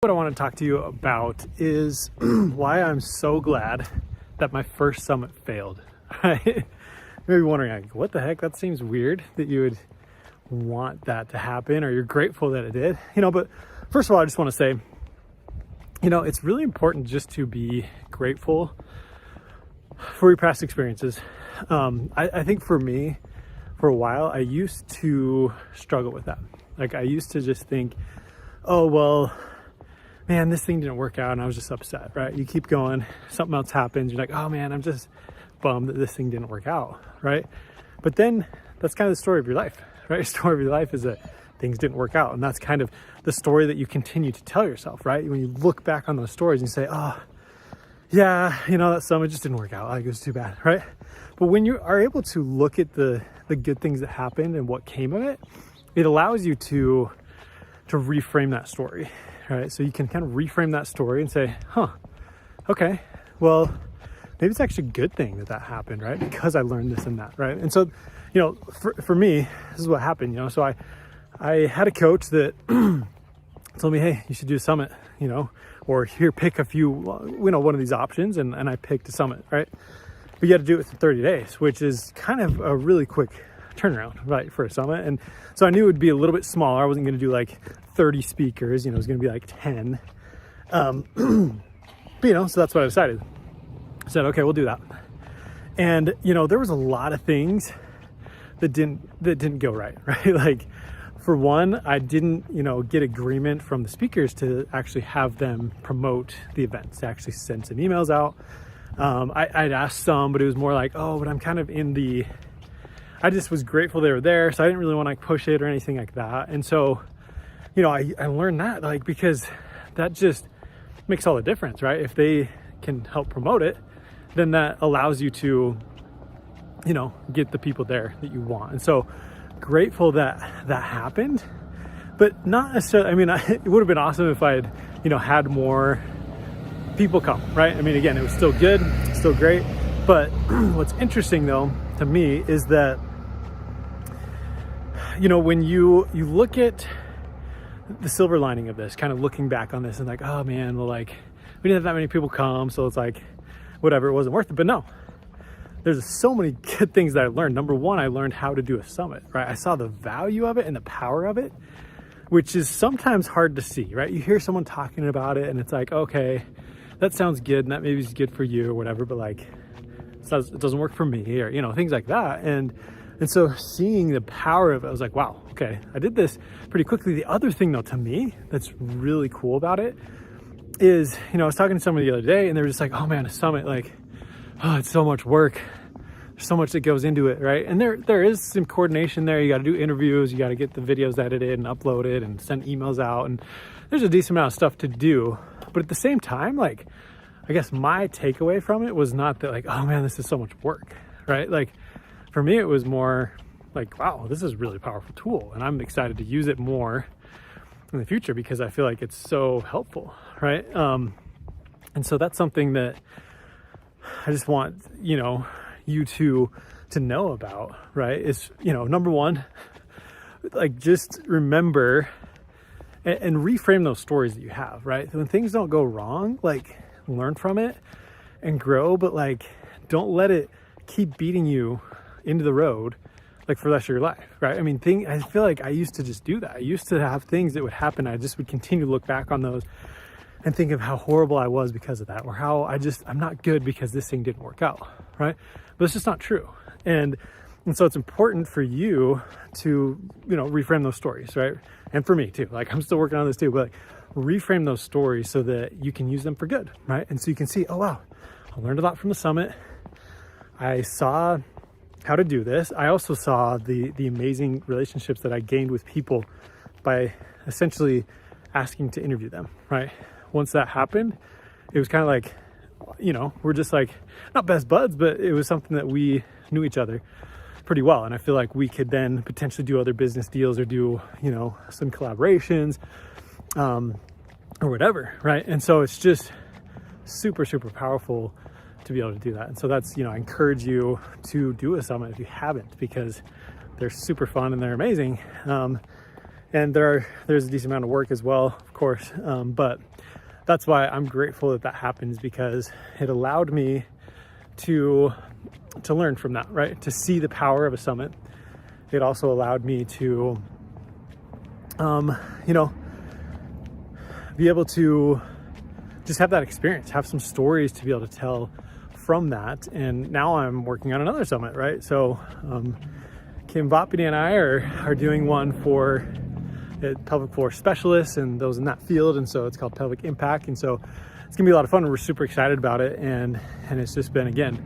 What I want to talk to you about is why I'm so glad that my first summit failed. Right? Maybe wondering, like, what the heck? That seems weird that you would want that to happen, or you're grateful that it did. But first of all, I just want to say, it's really important just to be grateful for your past experiences. I think for me, for a while, I used to struggle with that. Like, I used to just think, oh, well, man, this thing didn't work out, and I was just upset, right? You keep going, something else happens, you're like, oh man, I'm just bummed that this thing didn't work out, right? But then that's kind of the story of your life, right? The story of your life is that things didn't work out, and that's kind of the story that you continue to tell yourself, right? When you look back on those stories and you say, oh, yeah, that summit just didn't work out, like it was too bad, right? But when you are able to look at the good things that happened and what came of it, it allows you to reframe that story. Right, so you can kind of reframe that story and say, okay, well, maybe it's actually a good thing that happened, right? Because I learned this and that, right? And so, for me, this is what happened, so I had a coach that told me, hey, you should do a summit, or here, pick a few, one of these options, and I picked a summit, right? But you got to do it within 30 days, which is kind of a really quick turnaround, right, for a summit. And so I knew it would be a little bit smaller. I wasn't going to do like 30 speakers, it was going to be like 10. But so that's what I decided. I said, okay, we'll do that. And there was a lot of things that didn't go right. Like, for one, I didn't get agreement from the speakers to actually have them promote the events, to actually send some emails out. I'd asked some, but it was more like, oh, but I'm kind of I just was grateful they were there, so I didn't really want to push it or anything like that. And so, I learned that, like, because that just makes all the difference, right? If they can help promote it, then that allows you to, get the people there that you want. And so grateful that happened, but not necessarily, it would have been awesome if I'd, had more people come, right? Again, it was still good, still great. But what's interesting though, to me, is that, when you look at the silver lining of this, kind of looking back on this and like, oh man, well, like, we didn't have that many people come, so it's like, whatever, it wasn't worth it. But no, there's so many good things that I learned. Number one, I learned how to do a summit, right? I saw the value of it and the power of it, which is sometimes hard to see, right? You hear someone talking about it and it's like, okay, that sounds good and that maybe is good for you or whatever, but like, it doesn't work for me, or things like that. And so seeing the power of it, I was like, wow, okay, I did this pretty quickly. The other thing though, to me, that's really cool about it is, I was talking to somebody the other day and they were just like, oh man, a summit, like, oh, it's so much work. There's so much that goes into it, right? And there is some coordination there. You got to do interviews, you got to get the videos edited and uploaded and send emails out. And there's a decent amount of stuff to do. But at the same time, like, I guess my takeaway from it was not that like, oh man, this is so much work, right? Like, for me, it was more like, wow, this is a really powerful tool, and I'm excited to use it more in the future because I feel like it's so helpful, right? And so that's something that I just want, you to know about, right? Is, number one, like, just remember and reframe those stories that you have, right? When things don't go wrong, like, learn from it and grow, but like, don't let it keep beating you into the road, like, for the rest of your life, right? I feel like I used to just do that. I used to have things that would happen. I just would continue to look back on those and think of how horrible I was because of that, or how I'm not good because this thing didn't work out, right? But it's just not true. And so it's important for you to, reframe those stories, right? And for me too, like, I'm still working on this too, but like, reframe those stories so that you can use them for good, right? And so you can see, oh wow, I learned a lot from the summit. I saw how to do this. I also saw the amazing relationships that I gained with people by essentially asking to interview them, right? Once that happened, it was kind of like, we're just like, not best buds, but it was something that we knew each other pretty well. And I feel like we could then potentially do other business deals or do, some collaborations, or whatever, right? And so it's just super, super powerful to be able to do that. And so that's, I encourage you to do a summit if you haven't, because they're super fun and they're amazing. And there's a decent amount of work as well, of course. But that's why I'm grateful that happens, because it allowed me to learn from that, right? To see the power of a summit. It also allowed me to, be able to just have that experience, have some stories to be able to tell from that. And now I'm working on another summit, right? So Kim Vopini and I are doing one for pelvic floor specialists and those in that field. And so it's called Pelvic Impact. And so it's gonna be a lot of fun. We're super excited about it. And it's just been, again,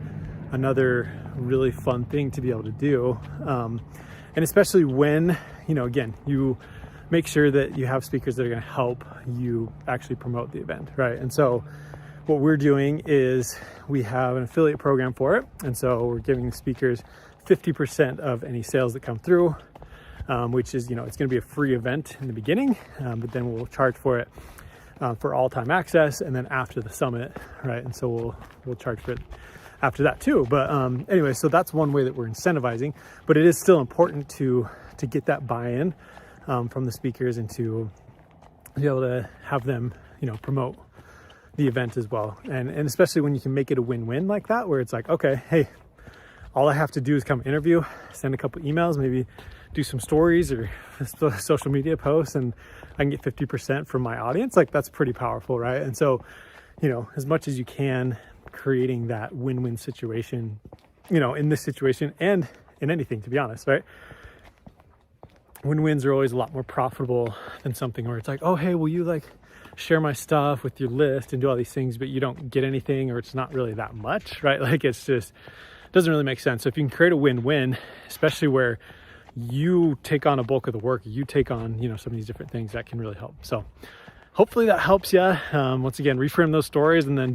another really fun thing to be able to do. And especially when, again, you make sure that you have speakers that are going to help you actually promote the event, right? And so what we're doing is we have an affiliate program for it. And so we're giving speakers 50% of any sales that come through, which is, it's going to be a free event in the beginning, but then we'll charge for it for all time access. And then after the summit, right? And so we'll charge for it after that too. But anyway, so that's one way that we're incentivizing, but it is still important to get that buy-in from the speakers and to be able to have them, promote the event as well. And especially when you can make it a win-win like that, where it's like, okay, hey, all I have to do is come interview, send a couple emails, maybe do some stories or social media posts, and I can get 50% from my audience. Like, that's pretty powerful, right? And so, as much as you can, creating that win-win situation, in this situation and in anything, to be honest, right? Win-wins are always a lot more profitable than something where it's like, oh, hey, will you share my stuff with your list and do all these things, but you don't get anything, or it's not really that much, right? Like, it's just doesn't really make sense. So if you can create a win-win, especially where you take on a bulk of the work, you take on, some of these different things, that can really help. So hopefully that helps you. Once again, reframe those stories and then